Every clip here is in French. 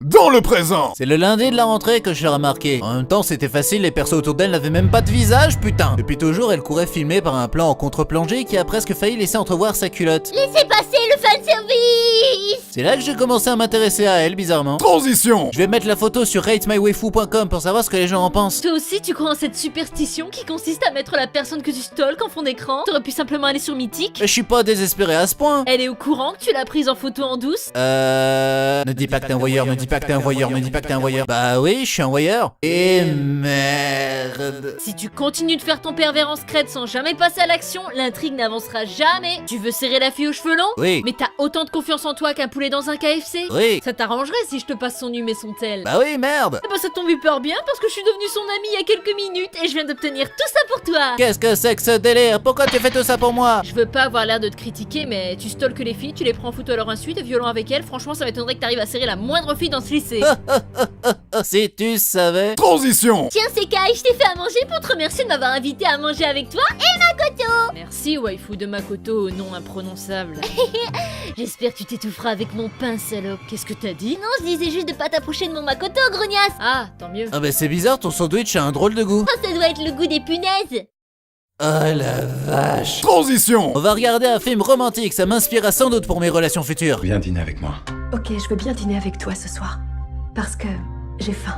dans le présent. C'est le lundi de la rentrée que je l'ai remarqué. En même temps, c'était facile, les persos autour d'elle n'avaient même pas de visage, putain. Depuis toujours, elle courait filmée par un plan en contre-plongée qui a presque failli laisser entrevoir sa culotte. Laissez passer le fanservice. C'est là que j'ai commencé à m'intéresser à elle, bizarrement. Transition. Je vais mettre la photo sur ratemywaifu.com pour savoir ce que les gens en pensent. Toi aussi, tu crois en cette superstition qui consiste à mettre la personne que tu stalks en fond d'écran? T'aurais pu simplement aller sur Mythique. Je suis pas désespéré à ce point. Elle est au courant que tu l'as prise en photo en douce? Ne dis pas que t'es un voyeur, ne dis pas que t'es un voyeur, ne dis pas que t'es un voyeur. Bah oui, je suis un voyeur. Et merde. Si tu continues de faire ton pervers en secret sans jamais passer à l'action, l'intrigue n'avancera jamais. Tu veux serrer la fille aux cheveux longs? Oui. Mais t'as autant de confiance en toi qu'un poulet dans un KFC? Oui. Ça t'arrangerait si je te passe son num et son tel. Bah oui, merde. Eh bah ça tombe hyper bien parce que je suis devenue son amie il y a quelques minutes et je viens d'obtenir tout ça pour toi. Qu'est-ce que c'est que ce délire? Pourquoi tu fais tout ça pour moi? Je veux pas avoir l'air de te critiquer, mais tu stalkes les filles, tu les prends en photo à leur insu, t'es violent avec elles, franchement ça m'étonnerait que t'arrives à serrer la moindre fille dans ce lycée. Si tu savais. Transition. Tiens, Sekai, je t'ai fait à manger pour te remercier de m'avoir invité à manger avec toi et Makoto. Merci waifu de Makoto, nom imprononçable. J'espère que tu t'étoufferas avec mon pain, salope. Qu'est-ce que t'as dit? Non, je disais juste de pas t'approcher de mon Makoto, grognasse. Ah, tant mieux. Ah bah c'est bizarre, ton sandwich a un drôle de goût. Oh, ça doit être le goût des punaises. Oh la vache. Transition. On va regarder un film romantique, ça m'inspirera sans doute pour mes relations futures. Viens dîner avec moi. Ok, je veux bien dîner avec toi ce soir. Parce que j'ai faim.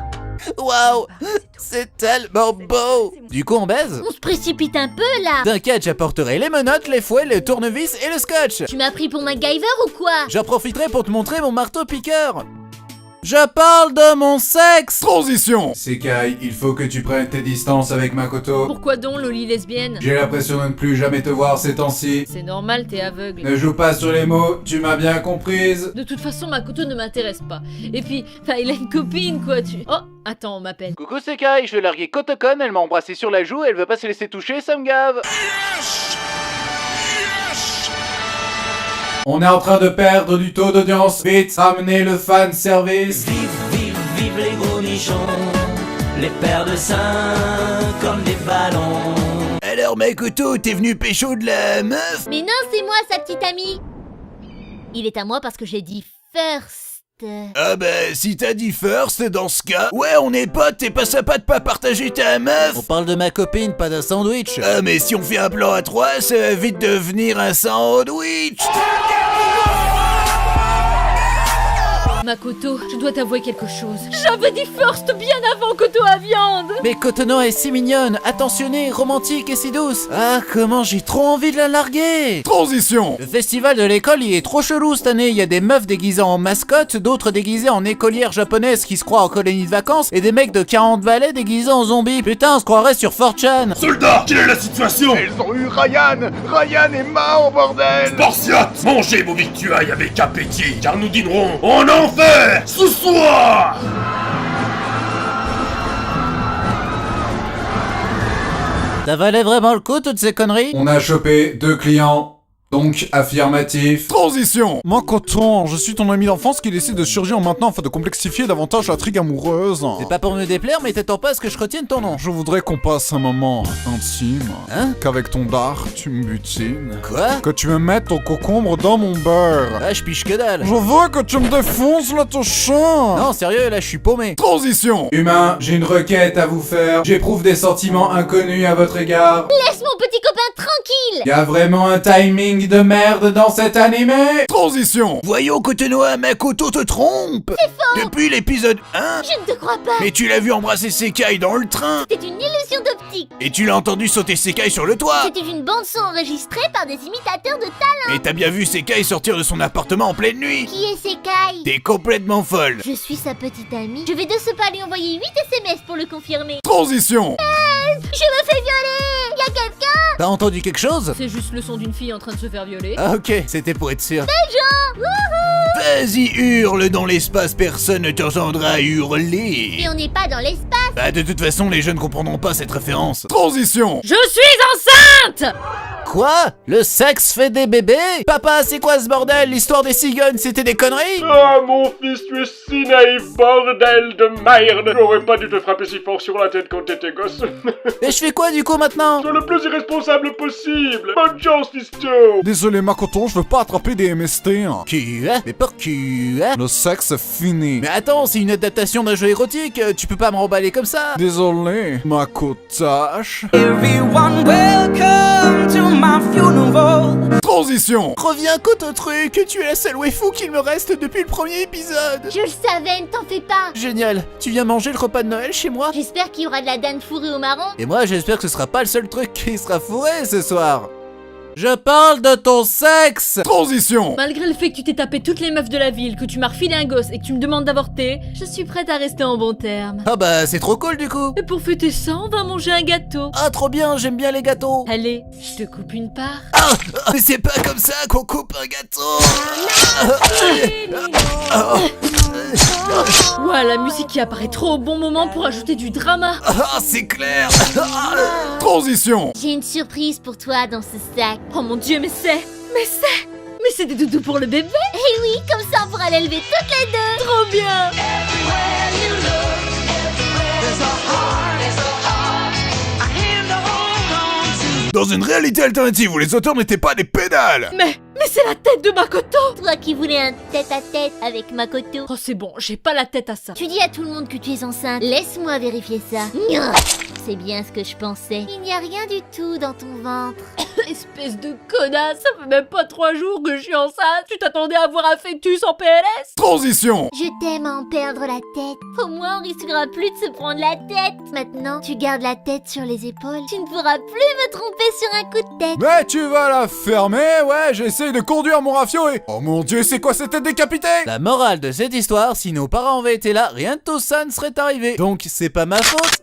Waouh, C'est tout. c'est tellement beau. Du coup on baise? On se précipite un peu là. T'inquiète, j'apporterai les menottes, les fouets, les tournevis et le scotch. Tu m'as pris pour MacGyver ou quoi? J'en profiterai pour te montrer mon marteau piqueur. Je parle de mon sexe. Transition. Sekai, il faut que tu prennes tes distances avec Makoto. Pourquoi donc, Loli lesbienne? J'ai l'impression de ne plus jamais te voir ces temps-ci. C'est normal, t'es aveugle. Ne joue pas sur les mots, tu m'as bien comprise. De toute façon, Makoto ne m'intéresse pas. Et puis, il a une copine, quoi, tu... Oh, attends, on m'appelle. Coucou Sekai, je vais larguer Kotokon, elle m'a embrassé sur la joue, elle veut pas se laisser toucher, ça me gave. On est en train de perdre du taux d'audience. Vite, ramenez le fan service. Vive, vive, vive les gros nichons, les paires de seins comme des ballons. Alors Makoto, t'es venu pécho de la meuf? Mais non, c'est moi, sa petite amie. Il est à moi parce que j'ai dit first. Ah bah, si t'as dit first, dans ce cas, ouais, on est potes, t'es pas sympa de pas partager ta meuf. On parle de ma copine, pas d'un sandwich. Ah mais si on fait un plan à 3, ça va vite devenir un sandwich. Makoto, je dois t'avouer quelque chose. J'avais dit first bien avant Koto à viande. Mais Kotono est si mignonne, attentionnée, romantique et si douce. Ah, comment j'ai trop envie de la larguer. Transition. Le festival de l'école, il est trop chelou cette année. Il y a des meufs déguisées en mascottes, d'autres déguisées en écolières japonaises qui se croient en colonie de vacances, et des mecs de 40 balais déguisés en zombies. Putain, on se croirait sur 4chan. Soldats, quelle est la situation? Ils ont eu Ryan. Ryan est mort, bordel. Spartiates, mangez vos victuailles avec appétit, car nous dînerons en enfer ce soir. Ça valait vraiment le coup toutes ces conneries? On a chopé 2 clients. Donc, affirmatif. Transition. Makoto, je suis ton ami d'enfance qui décide de surgir maintenant afin de complexifier davantage l'intrigue amoureuse. C'est pas pour me déplaire, mais t'attends pas à ce que je retienne ton nom. Je voudrais qu'on passe un moment intime. Hein? Qu'avec ton dard, tu me butines. Quoi? Que tu me mettes ton concombre dans mon beurre. Ah, je piche que dalle. Je veux que tu me défonces là, ton chat. Non, sérieux, là, je suis paumé. Transition. Humain, j'ai une requête à vous faire. J'éprouve des sentiments inconnus à votre égard. Laisse mon petit copain tranquille. Y a vraiment un timing de merde dans cet animé. Transition. Voyons, Kotonoa, Makoto te trompe. C'est faux. Depuis l'épisode 1. Je ne te crois pas. Mais tu l'as vu embrasser Sekai dans le train. C'était une illusion d'optique. Et tu l'as entendu sauter Sekai sur le toit. C'était une bande-son enregistrée par des imitateurs de talent. Et t'as bien vu Sekai sortir de son appartement en pleine nuit. Qui est Sekai? T'es complètement folle. Je suis sa petite amie. Je vais de ce pas lui envoyer 8 SMS pour le confirmer. Transition. Je me fais violer. Y a quelqu'un? T'as entendu quelque chose? C'est juste le son d'une fille en train de se faire violer. Ah ok, c'était pour être sûr. Des gens. Wouhou. Vas-y, hurle dans l'espace, personne ne t'entendra hurler. Et on n'est pas dans l'espace. Bah de toute façon, les jeunes comprendront pas cette référence. Transition. Je suis enceinte. Quoi? Le sexe fait des bébés? Papa, c'est quoi ce bordel? L'histoire des cigognes, c'était des conneries? Ah, mon fils, tu es si naïf, bordel de merde. J'aurais pas dû te frapper si fort sur la tête quand t'étais gosse. Et je fais quoi du coup maintenant? Sois le plus irresponsable possible. Bonne chance, Fisto. Désolé Makoto, je veux pas attraper des MST. Hein. Quoi? Mais pour quoi? Le sexe est fini. Mais attends, c'est une adaptation d'un jeu érotique, tu peux pas me remballer comme ça. Désolé, Makotache. Everyone welcome to my funeral. Transition. Reviens côte au truc, tu es la seule waifu qu'il me reste depuis le premier épisode. Je le savais, ne t'en fais pas. Génial, tu viens manger le repas de Noël chez moi? J'espère qu'il y aura de la dinde fourrée au marron. Et moi j'espère que ce sera pas le seul truc qui sera fourré ce soir. Je parle de ton sexe! Transition. Malgré le fait que tu t'es tapé toutes les meufs de la ville, que tu m'as refilé un gosse et que tu me demandes d'avorter, je suis prête à rester en bon terme. Ah bah c'est trop cool du coup. Et pour fêter ça, on va manger un gâteau. Ah trop bien, j'aime bien les gâteaux. Allez, je te coupe une part. Ah, mais c'est pas comme ça qu'on coupe un gâteau. Ouah, la musique qui apparaît trop au bon moment pour ajouter du drama. Ah c'est clair. Transition. J'ai une surprise pour toi dans ce sac. Oh mon dieu, mais c'est des doudous pour le bébé. Eh oui, comme ça on pourra l'élever toutes les deux. Trop bien. Dans une réalité alternative où les auteurs n'étaient pas des pédales. Mais c'est la tête de Makoto. Toi qui voulais un tête-à-tête avec Makoto. Oh c'est bon, j'ai pas la tête à ça. Tu dis à tout le monde que tu es enceinte. Laisse-moi vérifier ça. C'est bien ce que je pensais. Il n'y a rien du tout dans ton ventre. Espèce de connasse, ça fait même pas 3 jours que je suis enceinte. Tu t'attendais à avoir un fœtus en PLS? Transition. Je t'aime à en perdre la tête. Au moins on risquera plus de se prendre la tête. Maintenant, tu gardes la tête sur les épaules. Tu ne pourras plus me tromper sur un coup de tête. Mais tu vas la fermer, ouais, j'essaye de conduire mon rafio et... Oh mon dieu, c'est quoi cette tête décapitée? La morale de cette histoire, si nos parents avaient été là, rien de tout ça ne serait arrivé. Donc c'est pas ma faute.